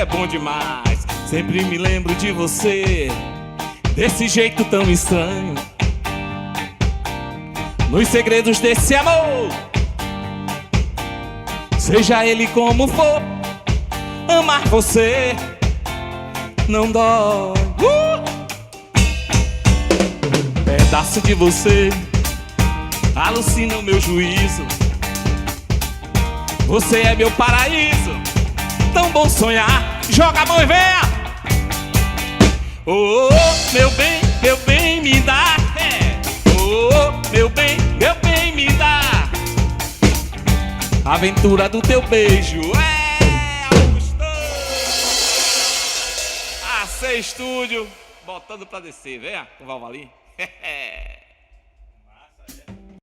é bom demais. Sempre me lembro de você, desse jeito tão estranho, nos segredos desse amor. Seja ele como for, amar você não dói. Pedaço de você alucina o meu juízo. Você é meu paraíso, tão bom sonhar. Joga a mão e venha. Oh, oh, meu bem, me dá. Oh, oh, meu bem, me dá. Aventura do teu beijo. Augusto. AC Estúdio, botando pra descer. Venha com o Valvalim.